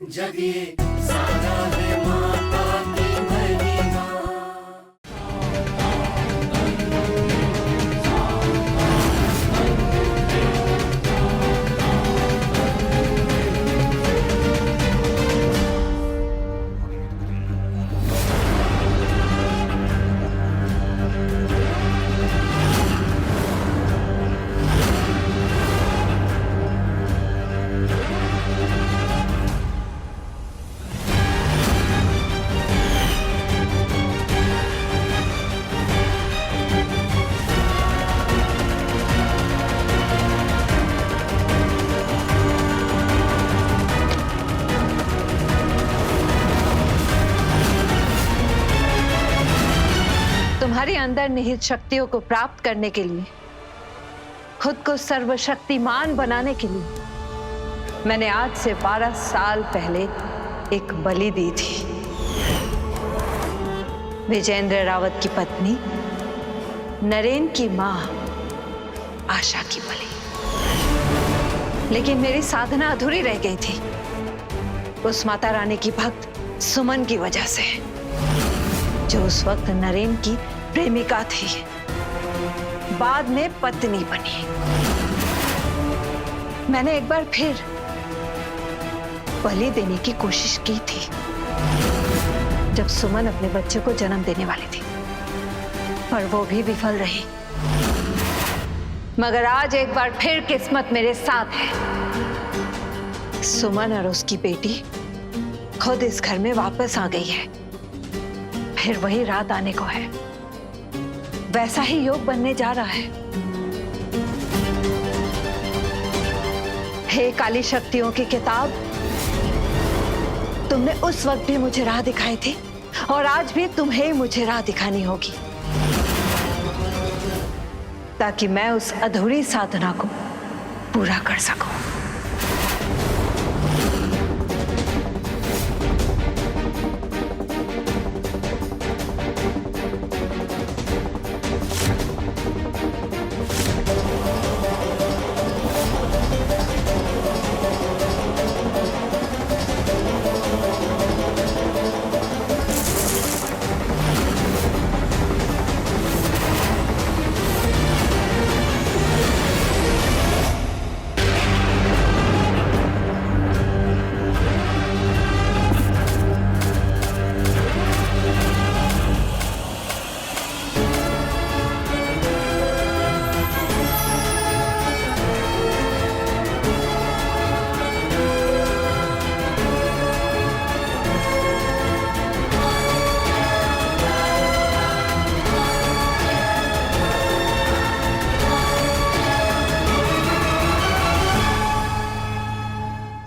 जगिए सारा है माता की महिमा। तुम्हारे अंदर निहित शक्तियों को प्राप्त करने के लिए, खुद को सर्वशक्तिमान बनाने के लिए मैंने आज से 12 साल पहले एक बलि दी थी। विजेंद्र रावत की पत्नी, नरेन की मां, आशा की बलि। लेकिन मेरी साधना अधूरी रह गई थी उस माता रानी की भक्त सुमन की वजह से, जो उस वक्त नरेन की प्रेमिका थी, बाद में पत्नी बनी। मैंने एक बार फिर बलि देने की कोशिश की थी जब सुमन अपने बच्चे को जन्म देने वाली थी, पर वो भी विफल रही। मगर आज एक बार फिर किस्मत मेरे साथ है। सुमन और उसकी बेटी खुद इस घर में वापस आ गई है। फिर वही रात आने को है, वैसा ही योग बनने जा रहा है। हे काली शक्तियों की किताब, तुमने उस वक्त भी मुझे राह दिखाई थी और आज भी तुम्हें मुझे राह दिखानी होगी, ताकि मैं उस अधूरी साधना को पूरा कर सकूं।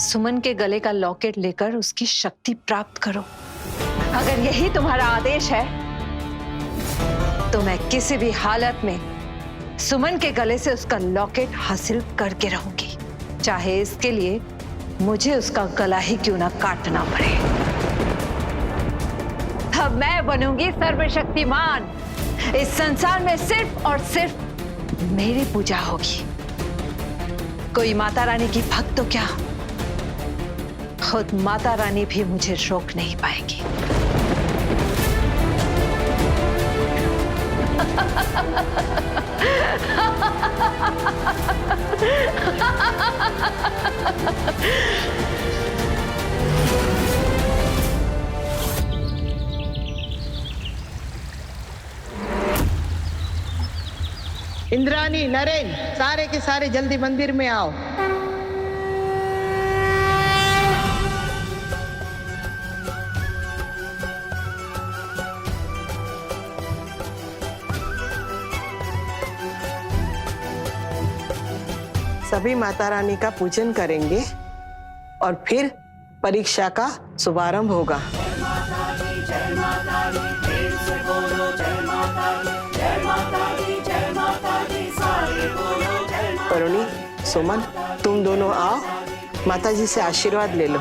सुमन के गले का लॉकेट लेकर उसकी शक्ति प्राप्त करो। अगर यही तुम्हारा आदेश है तो मैं किसी भी हालत में सुमन के गले से उसका लॉकेट हासिल करके रहूंगी, चाहे इसके लिए मुझे उसका गला ही क्यों ना काटना पड़े। अब मैं बनूंगी सर्वशक्तिमान। इस संसार में सिर्फ और सिर्फ मेरी पूजा होगी। कोई माता रानी की भक्त तो क्या, खुद माता रानी भी मुझे रोक नहीं पाएगी। इंद्रानी, नरेन, सारे के सारे जल्दी मंदिर में आओ। सभी माता रानी का पूजन करेंगे और फिर परीक्षा का शुभारंभ होगा। वरुणी, सुमन, तुम दोनों आओ, माता जी से आशीर्वाद ले लो।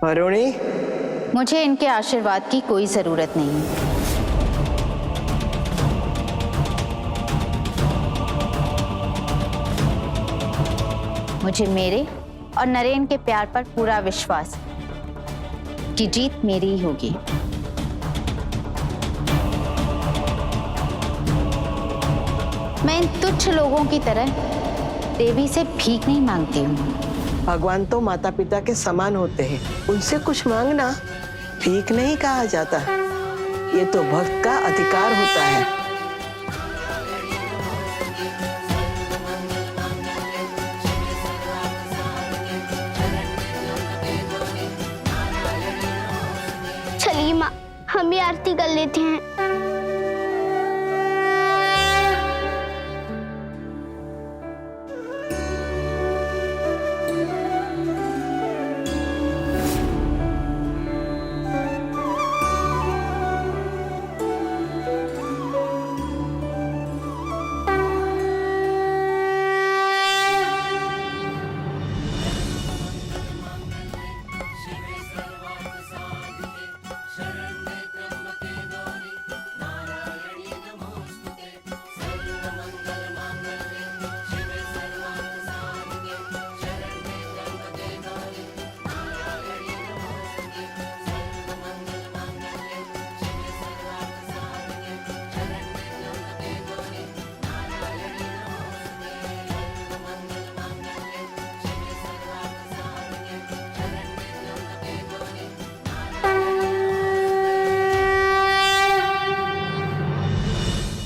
वरुणी, मुझे इनके आशीर्वाद की कोई जरूरत नहीं। मुझे मेरे और नरेन के प्यार पर पूरा विश्वास है कि जीत मेरी ही होगी। मैं इन तुच्छ लोगों की तरह देवी से भीख नहीं मांगती हूँ। भगवान तो माता पिता के समान होते हैं, उनसे कुछ मांगना भीख नहीं कहा जाता, ये तो भक्त का अधिकार होता है। चलिए माँ, हम भी आरती कर लेते हैं।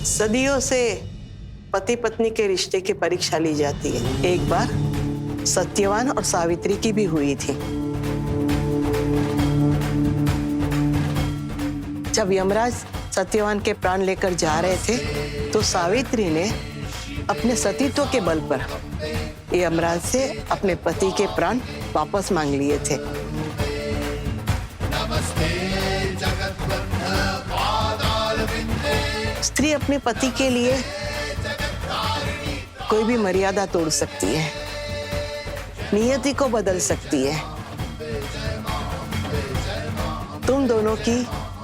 सदियों से पति पत्नी के रिश्ते की परीक्षा ली जाती है। एक बार सत्यवान और सावित्री की भी हुई थी। जब यमराज सत्यवान के प्राण लेकर जा रहे थे तो सावित्री ने अपने सतीत्व के बल पर यमराज से अपने पति के प्राण वापस मांग लिए थे। स्त्री अपने पति के लिए कोई भी मर्यादा तोड़ सकती है, नियति को बदल सकती है। तुम दोनों की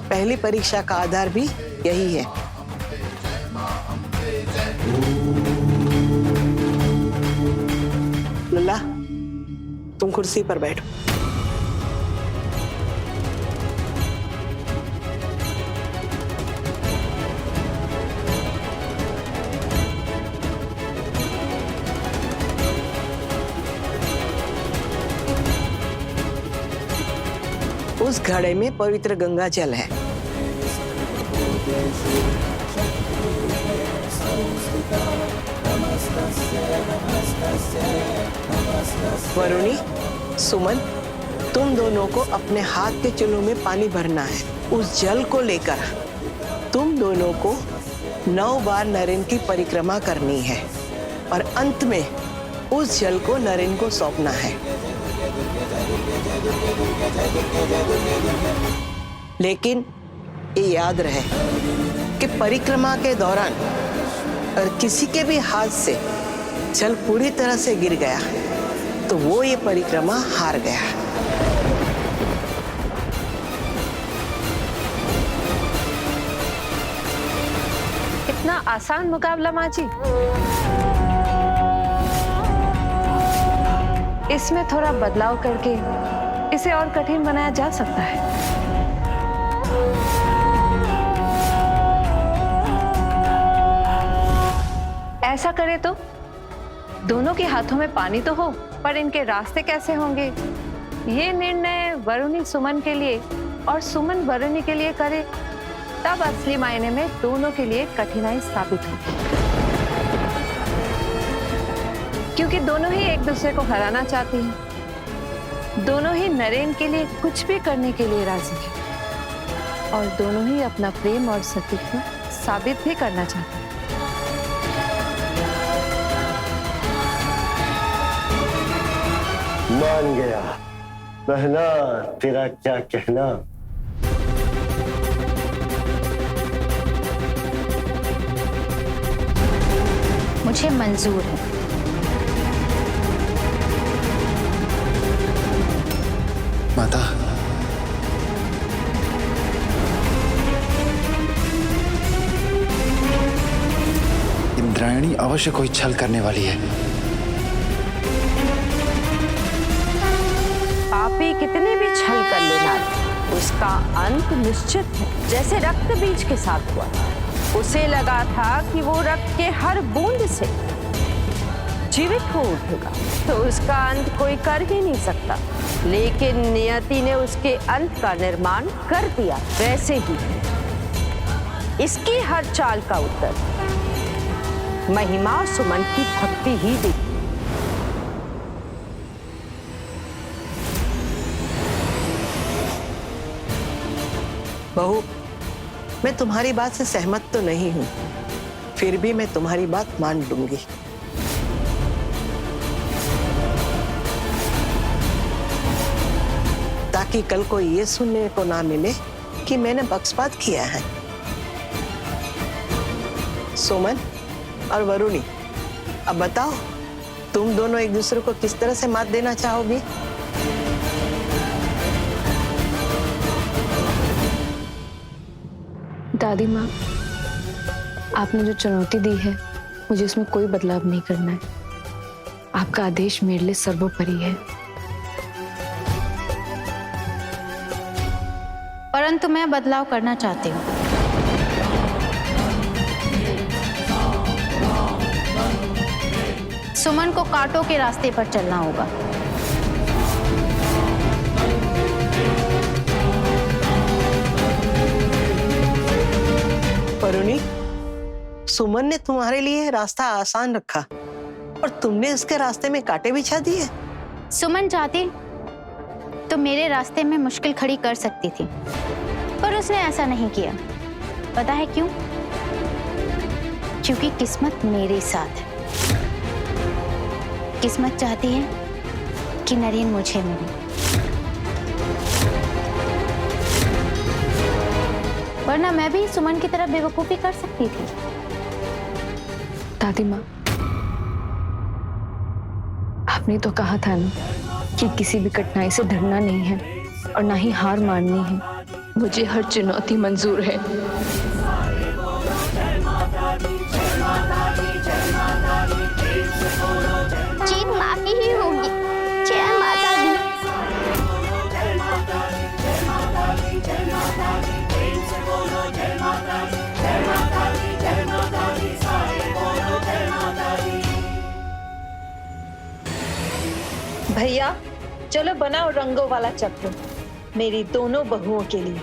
पहली परीक्षा का आधार भी यही है। लल्ला, तुम कुर्सी पर बैठो। उस घड़े में पवित्र गंगा जल है। वरुणी, सुमन, तुम दोनों को अपने हाथ के चूल्हों में पानी भरना है। उस जल को लेकर तुम दोनों को 9 बार नरेन की परिक्रमा करनी है और अंत में उस जल को नरेन को सौंपना है। लेकिन ये याद रहे कि परिक्रमा के दौरान अगर किसी के भी हाथ से जल पूरी तरह से गिर गया तो वो ये परिक्रमा हार गया। इतना आसान मुकाबला माँ जी? इसमें थोड़ा बदलाव करके इसे और कठिन बनाया जा सकता है। ऐसा करे तो दोनों के हाथों में पानी तो हो, पर इनके रास्ते कैसे होंगे? ये निर्णय वरुणी सुमन के लिए और सुमन वरुणी के लिए करे तब असली मायने में दोनों के लिए कठिनाई साबित होगी, क्योंकि दोनों ही एक दूसरे को हराना चाहती हैं। दोनों ही नरेन के लिए कुछ भी करने के लिए राजी हैं और दोनों ही अपना प्रेम और सतीत्व साबित भी करना चाहते हैं। मान गया, बहना तेरा क्या कहना। मुझे मंजूर है। माता, इंद्रायणी अवश्य कोई छल करने वाली है। पापी कितने भी छल कर लेना, उसका अंत निश्चित है। जैसे रक्त बीज के साथ हुआ, उसे लगा था कि वो रक्त के हर बूंद से जीवित हो उठेगा, तो उसका अंत कोई कर ही नहीं सकता। लेकिन नियति ने उसके अंत का निर्माण कर दिया। वैसे ही इसकी हर चाल का उत्तर महिमा सुमन की भक्ति ही दी। बहू, मैं तुम्हारी बात से सहमत तो नहीं हूं, फिर भी मैं तुम्हारी बात मान लूंगी। ताकि कल को ये सुनने को ना मिले कि मैंने पक्षपात किया है। सुमन और वरुणी, अब बताओ, तुम दोनों एक दूसरे को किस तरह से मात देना चाहोगी? दादी माँ, आपने जो चुनौती दी है, मुझे उसमें कोई बदलाव नहीं करना है। आपका आदेश मेरे लिए सर्वोपरि है। परंतु मैं बदलाव करना चाहती हूँ। सुमन को कांटों के रास्ते पर चलना होगा। वरुणी, सुमन ने तुम्हारे लिए रास्ता आसान रखा और तुमने उसके रास्ते में कांटे बिछा दिए। सुमन चाहती तो मेरे रास्ते में मुश्किल खड़ी कर सकती थी, पर उसने ऐसा नहीं किया। पता है क्यों? क्योंकि किस्मत मेरे साथ है। किस्मत चाहती है कि नरेन मुझे मिले, वरना मैं भी सुमन की तरह बेवकूफी कर सकती थी। दादी माँ, आपने तो कहा था ना कि किसी भी कठिनाई से डरना नहीं है और ना ही हार माननी है। मुझे हर चुनौती मंजूर है। जीत माँ की ही होगी। जय माता दी। भैया, चलो बनाओ रंगों वाला चक्र मेरी दोनों बहुओं के लिए।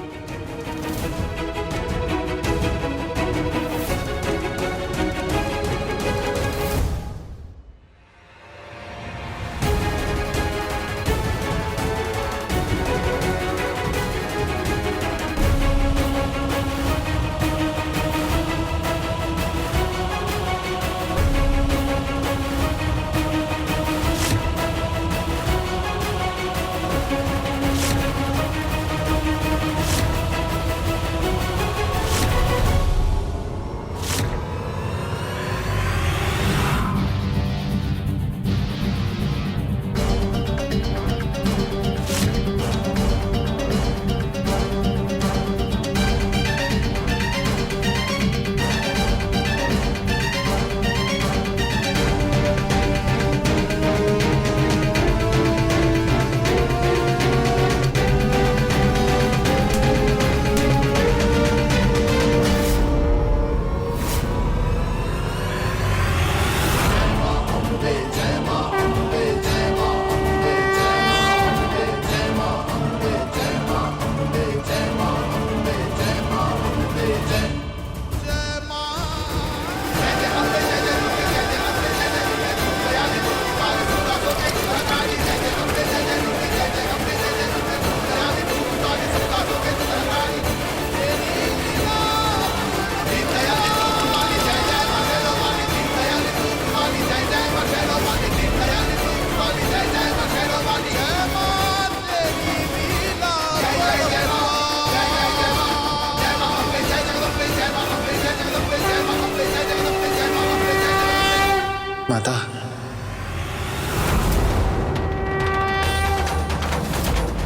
माता,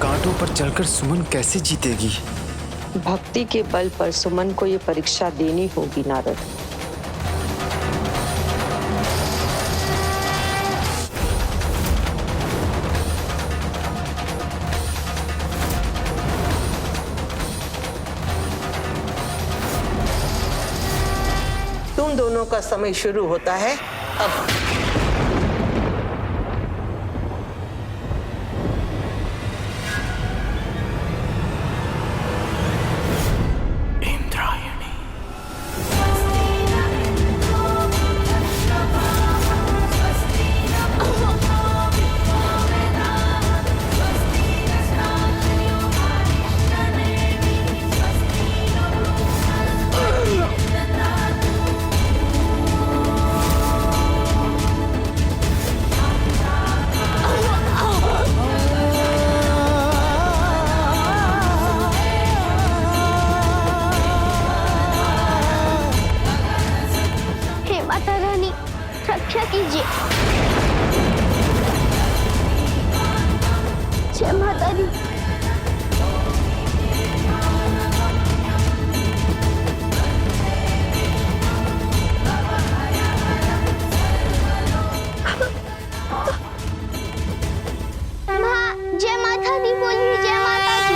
कांटों पर चलकर सुमन कैसे जीतेगी? भक्ति के बल पर सुमन को ये परीक्षा देनी होगी नारद। दिनों का समय शुरू होता है अब। हे माता रानी, रक्षा कीजिए। जय माता दी। माँ, जय माता दी बोलिए, जय माता दी।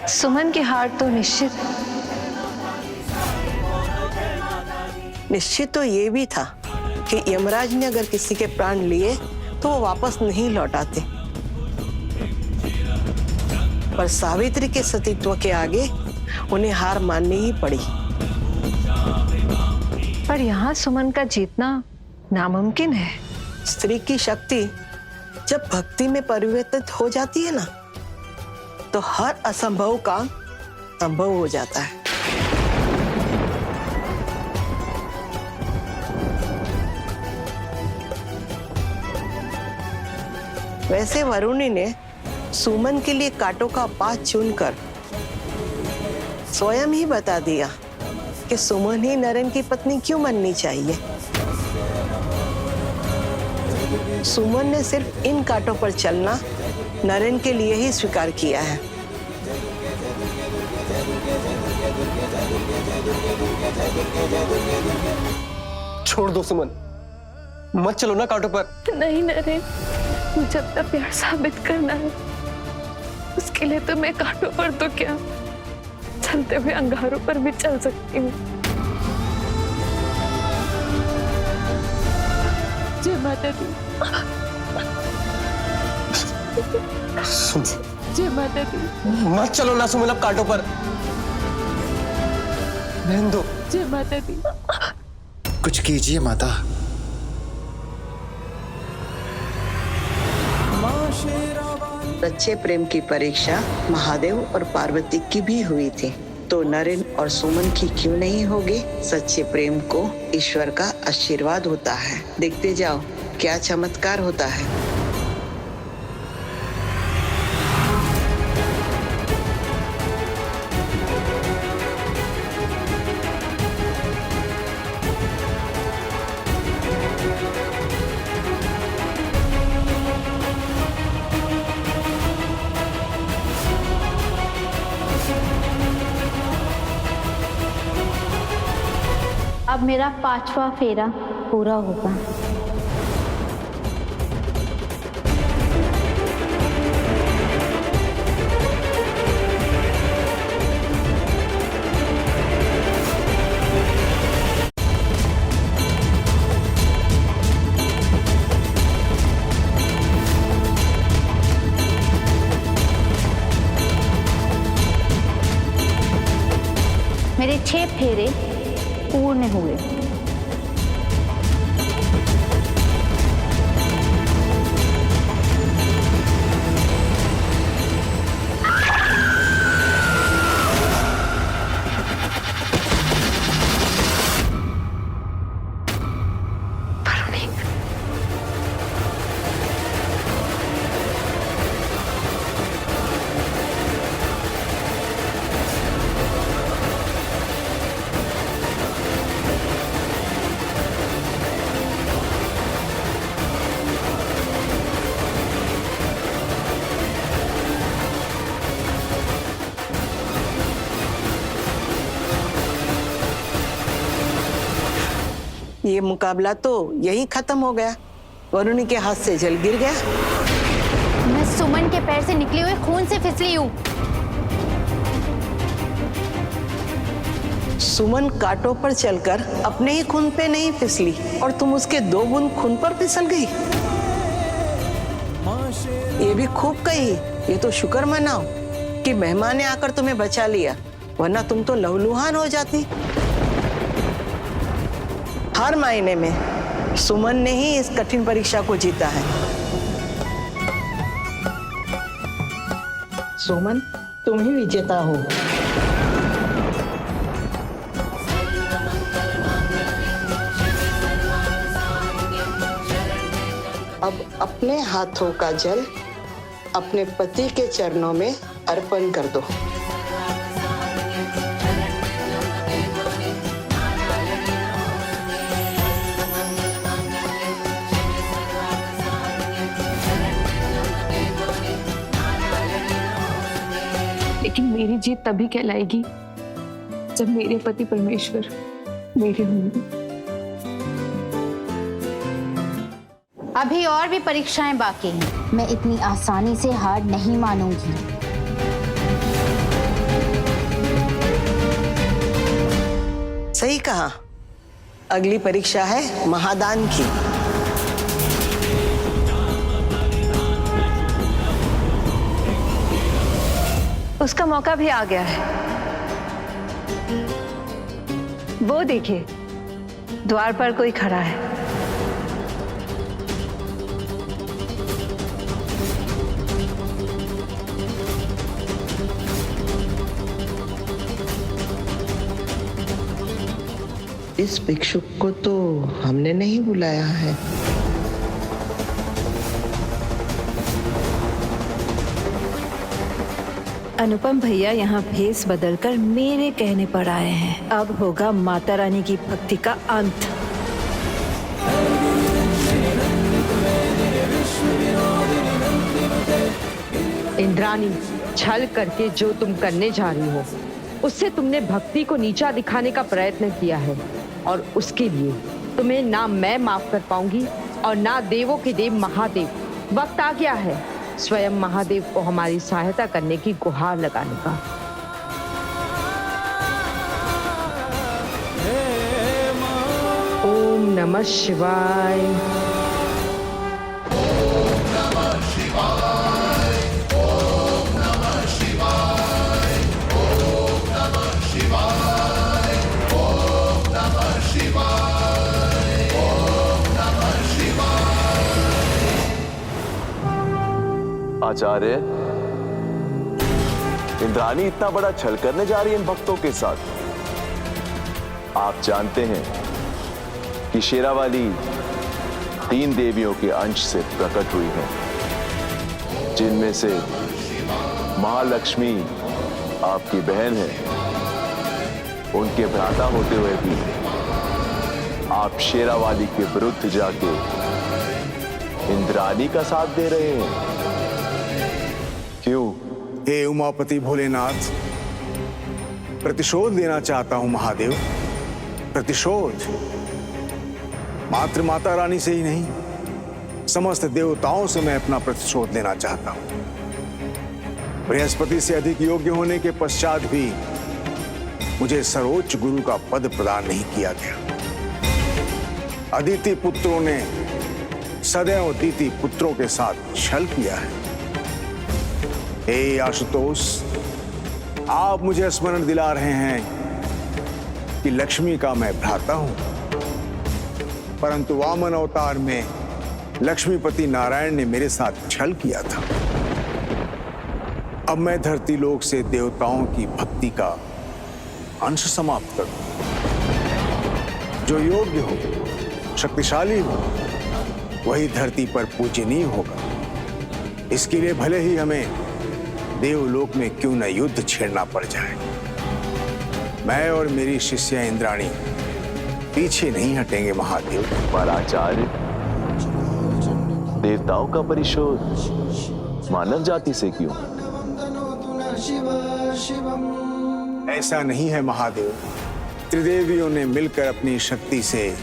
सुमन की हार तो निश्चित है। निश्चित तो ये भी था कि यमराज ने अगर किसी के प्राण लिए तो वो वापस नहीं लौटाते, पर सावित्री के सतीत्व के आगे उन्हें हार माननी ही पड़ी। पर यहाँ सुमन का जीतना नामुमकिन है। स्त्री की शक्ति जब भक्ति में परिवर्तित हो जाती है ना, तो हर असंभव काम संभव हो जाता है। वैसे वरुणी ने सुमन के लिए कांटों का पात चुनकर स्वयं ही बता दिया कि सुमन ही नरेन की पत्नी क्यों बननी चाहिए। सुमन ने सिर्फ इन कांटों पर चलना नरेन के लिए ही स्वीकार किया है। छोड़ दो सुमन, मत चलो ना कांटों पर। नहीं नरेन, मुझे अपना प्यार साबित करना है। उसके लिए तो मैं कांटों पर तो क्या, चलते हुए अंगारों पर भी चल सकती हूँ। जय माता दी। जय माता दी। मत चलो ना सुमन अब कांटों पर, रहने दो। जय माता दी। कुछ कीजिए माता। सच्चे प्रेम की परीक्षा महादेव और पार्वती की भी हुई थी, तो नरेन और सुमन की क्यों नहीं होगी। सच्चे प्रेम को ईश्वर का आशीर्वाद होता है। देखते जाओ क्या चमत्कार होता है। अब मेरा 5वां फेरा पूरा होगा। मेरे 6 फेरे पूर्ण हुए। ये मुकाबला तो यही खत्म हो गया। वरुणी के हाथ से जल गिर गया। मैं सुमन के पैर से निकले हुए खून से फिसली हूँ। सुमन कांटों पर चलकर अपने ही खून पे नहीं फिसली और तुम उसके 2 बूंद खून पर फिसल गई। ये भी खूब कही। ये तो शुक्र मनाओ कि मेहमान ने आकर तुम्हें बचा लिया, वरना तुम तो लहूलुहान हो जाती। हर मायने में सुमन ने ही इस कठिन परीक्षा को जीता है। सुमन, तुम ही विजेता हो। अब अपने हाथों का जल अपने पति के चरणों में अर्पण कर दो। लेकिन मेरी जीत तभी कहलाएगी जब मेरे पति परमेश्वर मेरे होंगे। अभी और भी परीक्षाएं बाकी हैं। मैं इतनी आसानी से हार नहीं मानूंगी। सही कहा। अगली परीक्षा है महादान की। उसका मौका भी आ गया है। वो देखिए, द्वार पर कोई खड़ा है। इस भिक्षुक को तो हमने नहीं बुलाया है। अनुपम भैया यहाँ भेस बदलकर मेरे कहने पर आए हैं। अब होगा माता रानी की भक्ति का अंत। इंद्राणी, छल करके जो तुम करने जा रही हो, उससे तुमने भक्ति को नीचा दिखाने का प्रयत्न किया है, और उसके लिए तुम्हें ना मैं माफ कर पाऊंगी और ना देवों के देव महादेव। वक्त आ गया है स्वयं महादेव को हमारी सहायता करने की गुहार लगाने का। ओम नमः शिवाय। आचार्य, इंद्राणी इतना बड़ा छल करने जा रही है इन भक्तों के साथ। आप जानते हैं कि शेरावाली 3 देवियों के अंश से प्रकट हुई है, जिनमें से महालक्ष्मी आपकी बहन है। उनके भ्राता होते हुए भी आप शेरावाली के विरुद्ध जाके इंद्राणी का साथ दे रहे हैं, क्यों? हे उमापति भोलेनाथ, प्रतिशोध लेना चाहता हूं महादेव। प्रतिशोध मात्र माता रानी से ही नहीं, समस्त देवताओं से मैं अपना प्रतिशोध लेना चाहता हूं। बृहस्पति से अधिक योग्य होने के पश्चात भी मुझे सर्वोच्च गुरु का पद प्रदान नहीं किया गया। अदिति पुत्रों ने सदैव दीति पुत्रों के साथ छल किया है। हे आशुतोष, आप मुझे स्मरण दिला रहे हैं कि लक्ष्मी का मैं भ्राता हूं, परंतु वामन अवतार में लक्ष्मीपति नारायण ने मेरे साथ छल किया था। अब मैं धरती लोक से देवताओं की भक्ति का अंश समाप्त करूं। जो योग्य हो, शक्तिशाली हो, वही धरती पर पूजनीय होगा। इसके लिए भले ही हमें देवलोक में क्यों न युद्ध छेड़ना पड़ जाए, मैं और मेरी शिष्या इंद्राणी पीछे नहीं हटेंगे महादेव। पर आचार्य, देवताओं का परिशोध मानव जाति से क्यों? ऐसा नहीं है महादेव। त्रिदेवियों ने मिलकर अपनी शक्ति से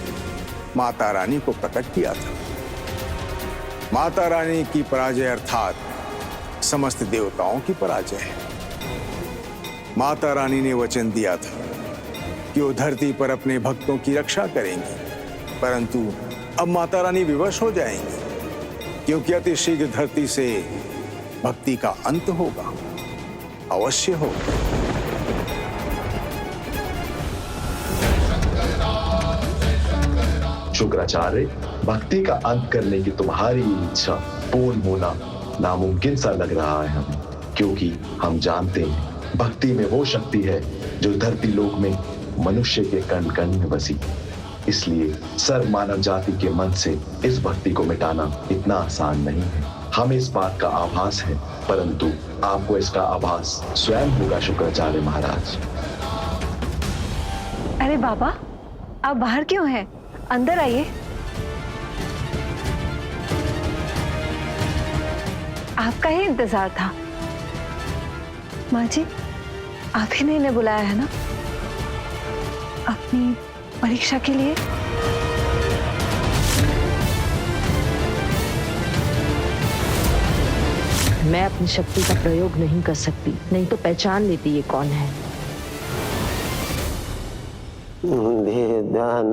माता रानी को प्रकट किया था। माता रानी की पराजय अर्थात समस्त देवताओं की पराजय है। माता रानी ने वचन दिया था कि वो धरती पर अपने भक्तों की रक्षा करेंगी, परंतु अब माता रानी विवश हो जाएंगी, क्योंकि अति शीघ्र धरती से भक्ति का अंत होगा, अवश्य होगा। शुक्राचार्य, भक्ति का अंत करने की तुम्हारी इच्छा पूर्ण होना नामुमकिन सा लग रहा है हमें, क्योंकि हम जानते हैं भक्ति में वो शक्ति है जो धरती लोक में मनुष्य के कण कण में बसी। इसलिए सर्व मानव जाति के मन से इस भक्ति को मिटाना इतना आसान नहीं है। हमें इस बात का आभास है, परंतु आपको इसका आभास स्वयं होगा शुक्राचार्य महाराज। अरे बाबा, आप बाहर क्यों हैं? अंदर आइए। आपका ही इंतजार था। माँ जी, आप ही ने इन्हें बुलाया है ना अपनी परीक्षा के लिए? मैं अपनी शक्ति का प्रयोग नहीं कर सकती, नहीं तो पहचान लेती ये कौन है। दान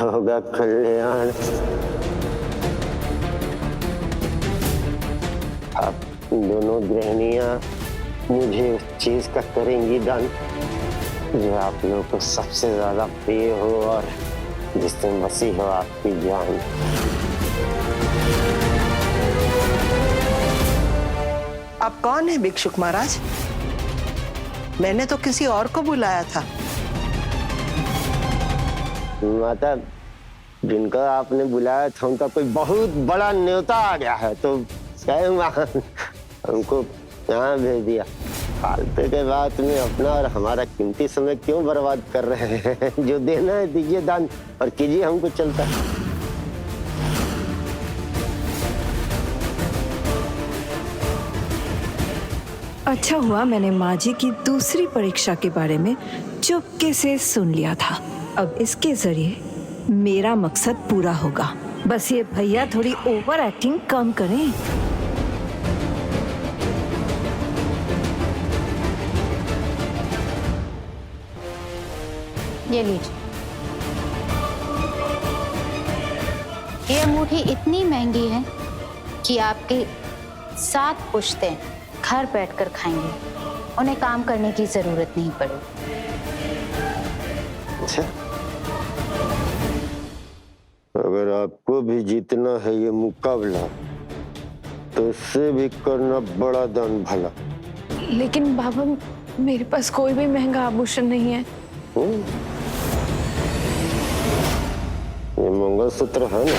होगा कल्याण। आप दोनों गृहिणियां मुझे उस चीज का करेंगी दान जो आप लोगों को सबसे ज्यादा प्रिय हो और जिससे बसी हो आपकी जान। आप कौन है भिक्षुक महाराज? मैंने तो किसी और को बुलाया था। माता, जिनका आपने बुलाया था उनका कोई बहुत बड़ा न्योता आ गया है, तो स्वयं हमको यहाँ भेज दिया। फालतू के बात में अपना और हमारा कीमती समय क्यों बर्बाद कर रहे हैं? जो देना है दीजिए दान और कीजिए, हमको चलता है। अच्छा हुआ मैंने माँ जी की दूसरी परीक्षा के बारे में चुपके से सुन लिया था। अब इसके जरिए मेरा मकसद पूरा होगा। बस ये भैया थोड़ी ओवर एक्टिंग कम करें। ये लीजिए। ये अंगूठी इतनी महंगी है कि आपके 7 पुश्तें घर बैठकर खाएंगे, उन्हें काम करने की जरूरत नहीं पड़ेगी। अच्छा, अगर आपको भी जीतना है ये मुकाबला, तो इससे भी करना बड़ा दान भला। लेकिन बाबा, मेरे पास कोई भी महंगा आभूषण नहीं है। ये मंगलसूत्र है ना?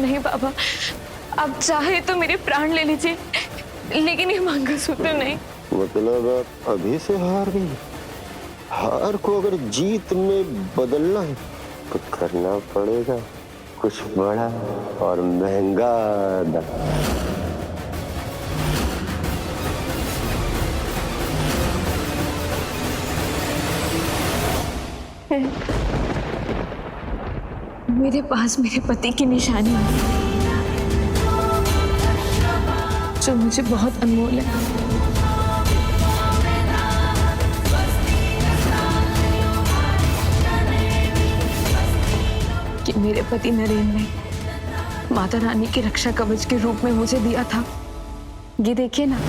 नहीं बाबा, आप चाहे तो मेरे प्राण ले लीजिए, लेकिन ये मंगलसूत्र नहीं। मतलब आप अभी से हार गई? हार को अगर जीत में बदलना है तो करना पड़ेगा कुछ बड़ा और महंगा दान। मेरे पास मेरे पति की निशानी है, जो मुझे बहुत अनमोल है। कि मेरे पति नरेन ने माता रानी की रक्षा कवच के रूप में मुझे दिया था। ये देखिए ना,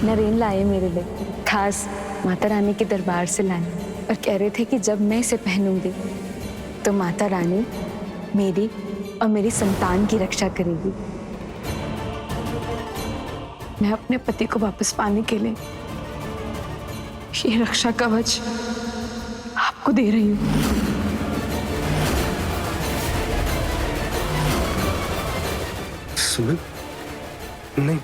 नरेन लाए मेरे लिए, खास माता रानी के दरबार से लाए, और कह रहे थे कि जब मैं इसे पहनूंगी तो माता रानी मेरी और मेरी संतान की रक्षा करेगी। मैं अपने पति को वापस पाने के लिए ये रक्षा कवच आपको दे रही हूँ। सुमन, नहीं,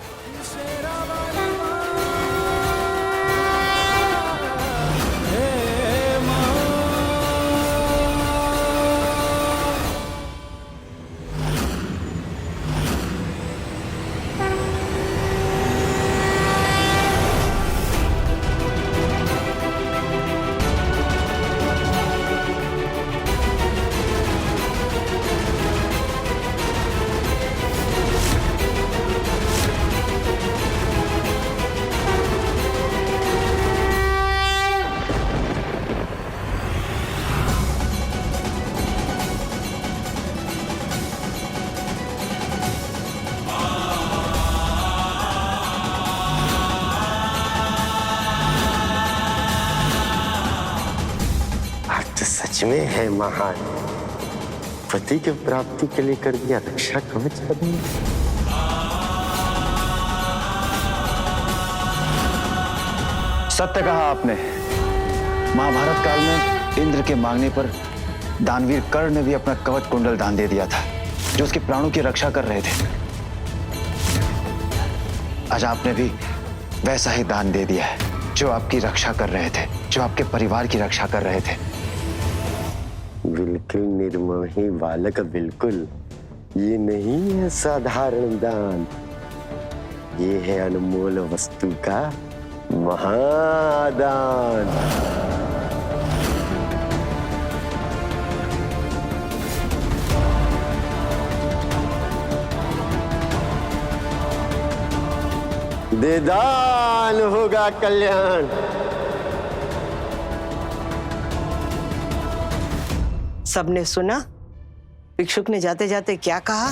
सच में है महान। पति की प्राप्ति के लिए कर दिया रक्षा कवच बदल। सत्य कहा आपने। महाभारत काल में इंद्र के मांगने पर दानवीर कर्ण ने भी अपना कवच कुंडल दान दे दिया था, जो उसके प्राणों की रक्षा कर रहे थे। आज आपने भी वैसा ही दान दे दिया है, जो आपकी रक्षा कर रहे थे, जो आपके परिवार की रक्षा कर रहे थे। बिल्कुल निर्मोही बालक, बिल्कुल। ये नहीं है साधारण दान, ये है अनमोल वस्तु का महादान। दे दान होगा कल्याण। सबने सुना भिक्षुक ने जाते जाते क्या कहा?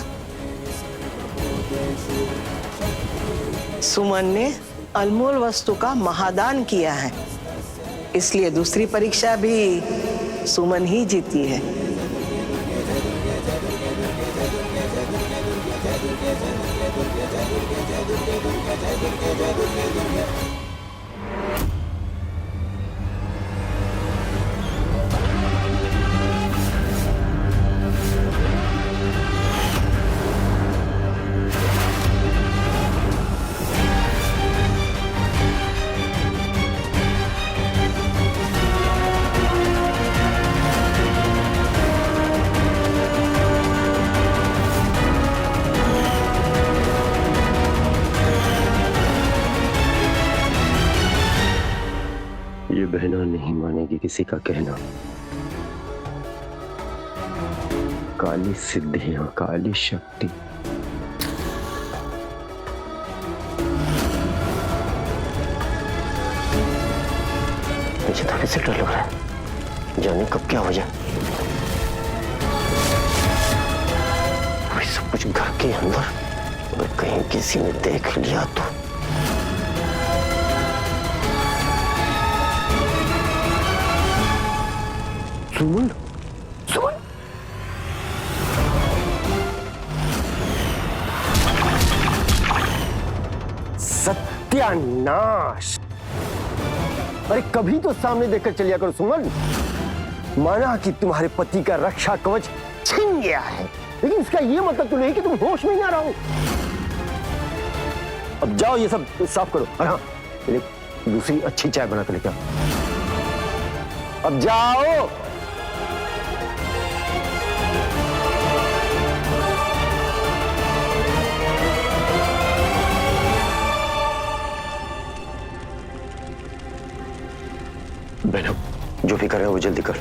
सुमन ने अनमोल वस्तु का महादान किया है, इसलिए दूसरी परीक्षा भी सुमन ही जीती है। ये बहना नहीं मानेगी किसी का कहना। काली सिद्धियां, काली शक्ति। मुझे थोड़ी सी डर लग रहा है, जाने कब क्या हो जाए। अभी सब कुछ घर के अंदर, अगर कहीं किसी ने देख लिया तो। सुमन, सुमन, सत्यानाश। अरे कभी तो सामने देखकर चलिया करो सुमन। माना कि तुम्हारे पति का रक्षा कवच छिन गया है, लेकिन इसका यह मतलब तो नहीं कि तुम होश में ना रहो। अब जाओ ये सब साफ करो। और हाँ, दूसरी अच्छी चाय बना कर लेके आओ। अब जाओ। बहनों, जो भी कर रहे हो वो जल्दी कर,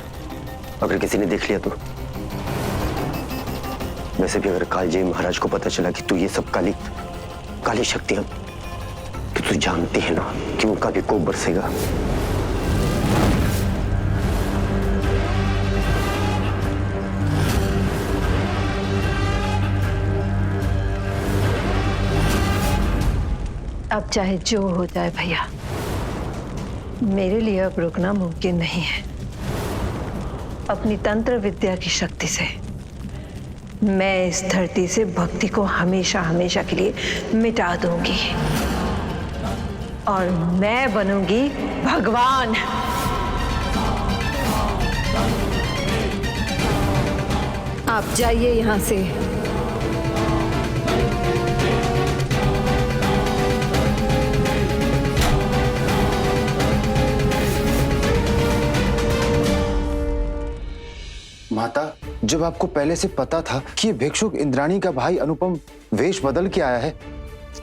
अगर किसी ने देख लिया तो। वैसे भी अगर कालजयी महाराज को पता चला कि तू ये सब काली शक्तियां, कि तू जानती है ना कि उनका भी कोप बरसेगा। अब चाहे जो हो जाए भैया, मेरे लिए अब रुकना मुमकिन नहीं है। अपनी तंत्र विद्या की शक्ति से मैं इस धरती से भक्ति को हमेशा हमेशा के लिए मिटा दूंगी और मैं बनूंगी भगवान। आप जाइए यहाँ से। माता, जब आपको पहले से पता था कि ये भिक्षुक इंद्राणी का भाई अनुपम वेश बदल के आया है,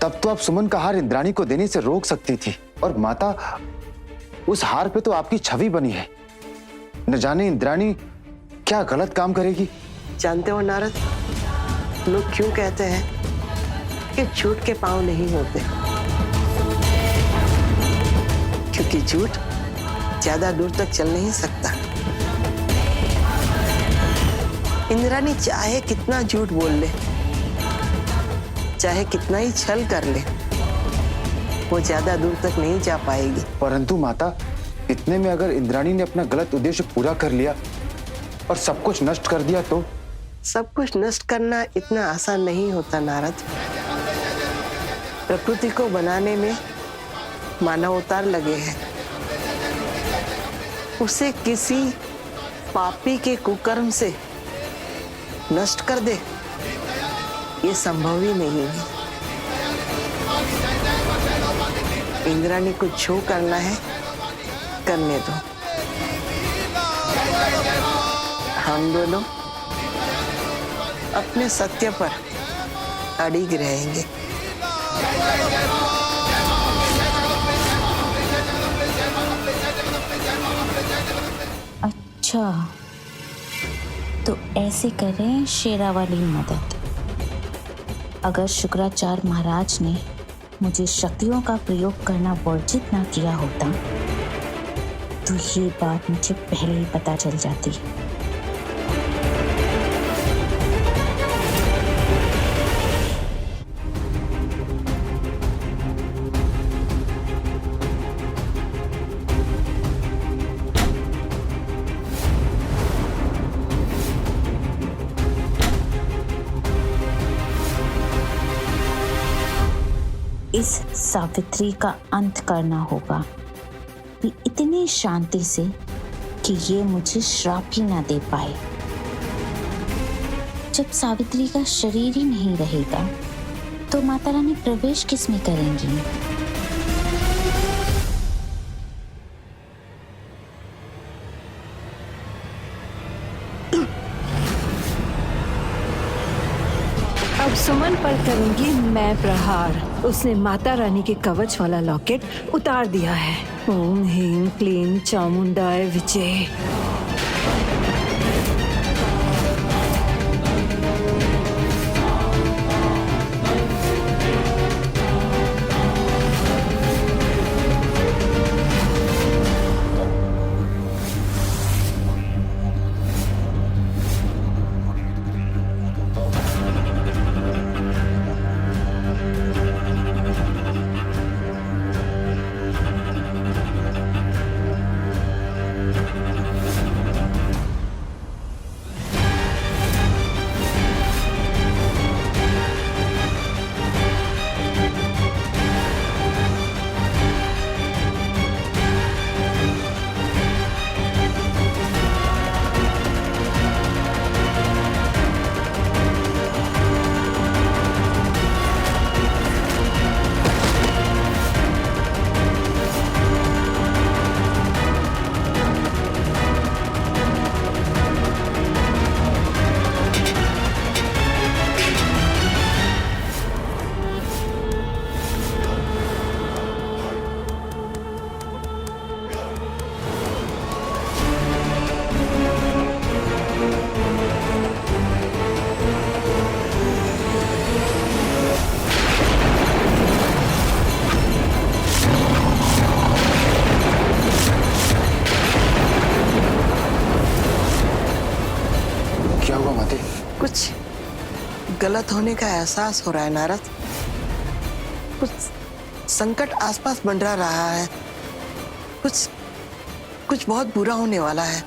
तब तो आप सुमन का हार इंद्राणी को देने से रोक सकती थी। और माता, उस हार पे तो आपकी छवि बनी है। न जाने इंद्राणी क्या गलत काम करेगी। जानते हो नारद, लोग क्यों कहते हैं कि झूठ के पांव नहीं होते? क्योंकि झूठ ज्यादा दूर तक चल नहीं सकता। इंद्राणी चाहे कितना झूठ बोल ले, चाहे कितना ही छल कर ले, वो ज्यादा दूर तक नहीं जा पाएगी। परंतु माता, इतने में अगर इंद्राणी ने अपना गलत उद्देश्य पूरा कर लिया और सब कुछ नष्ट कर दिया तो? सब कुछ नष्ट करना इतना आसान नहीं होता नारद। प्रकृति को बनाने में मानव अवतार लगे हैं। उसे किसी पापी के कुकर्म से नष्ट कर दे, ये संभव ही नहीं है। इंद्राणी को जो करना है करने दो। हम दोनों अपने सत्य पर अड़िग रहेंगे। अच्छा, तो ऐसे करें शेरा वाली मदद। अगर शुक्राचार्य महाराज ने मुझे शक्तियों का प्रयोग करना वर्जित ना किया होता तो ये बात मुझे पहले ही पता चल जाती। इस सावित्री का अंत करना होगा, भी इतनी शांति से कि ये मुझे श्राप ही ना दे पाए। जब सावित्री का शरीर ही नहीं रहेगा तो माता रानी प्रवेश किसमें करेंगी? अब सुमन पर करूंगी मैं प्रहार। उसने माता रानी के कवच वाला लॉकेट उतार दिया है। ओम ह्रीं क्लीं चामुंडाय विचे। कुछ गलत होने का एहसास हो रहा है नारद। कुछ संकट आसपास मंडरा रहा है। कुछ बहुत बुरा होने वाला है।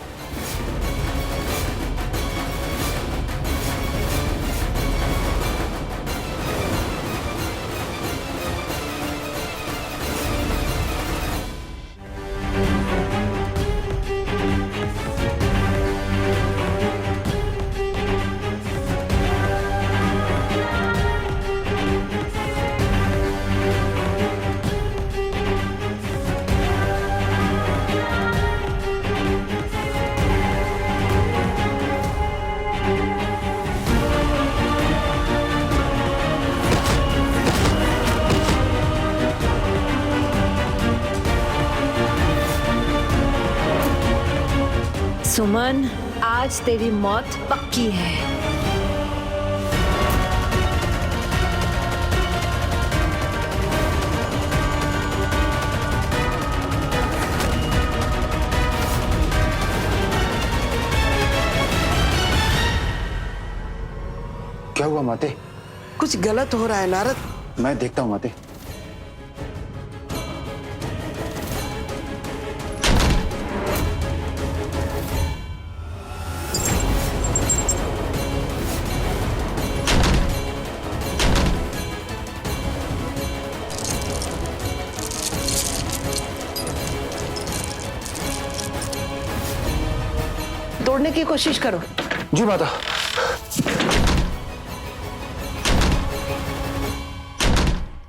सुमन, आज तेरी मौत पक्की है। क्या हुआ माते? कुछ गलत हो रहा है नारद। मैं देखता हूँ माते। तोड़ने की कोशिश करो। जी माता।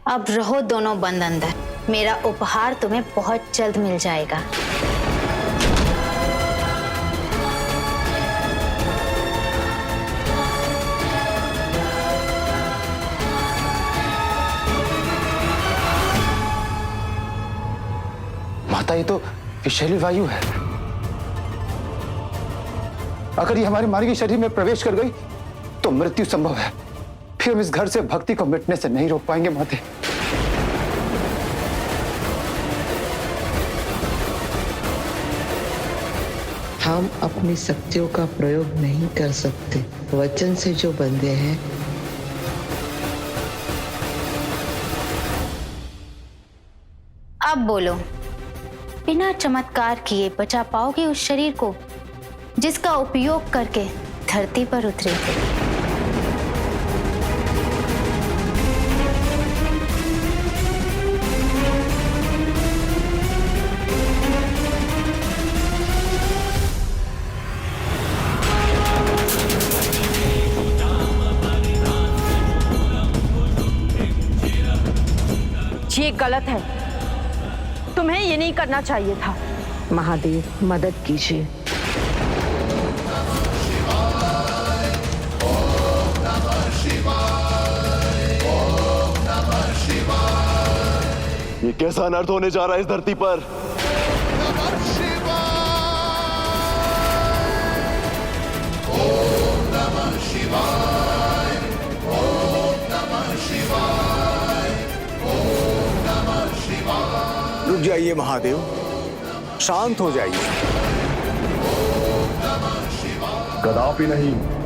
अब रहो दोनों बंद अंदर, मेरा उपहार तुम्हें बहुत जल्द मिल जाएगा। माता, ये तो विषैली वायु है। अगर ये हमारे मार्गी शरीर में प्रवेश कर गई तो मृत्यु संभव है। फिर हम इस घर से भक्ति को मिटने से नहीं रोक पाएंगे माते। हम अपनी शक्तियों का प्रयोग नहीं कर सकते। वचन से जो बंधे हैं अब बोलो, बिना चमत्कार किए बचा पाओगे उस शरीर को जिसका उपयोग करके धरती पर उतरे थे? ये गलत है, तुम्हें ये नहीं करना चाहिए था। महादेव मदद कीजिए। ये कैसा अनर्थ होने जा रहा है इस धरती पर? रुक जाइए महादेव, शांत हो जाइए। कदापि नहीं।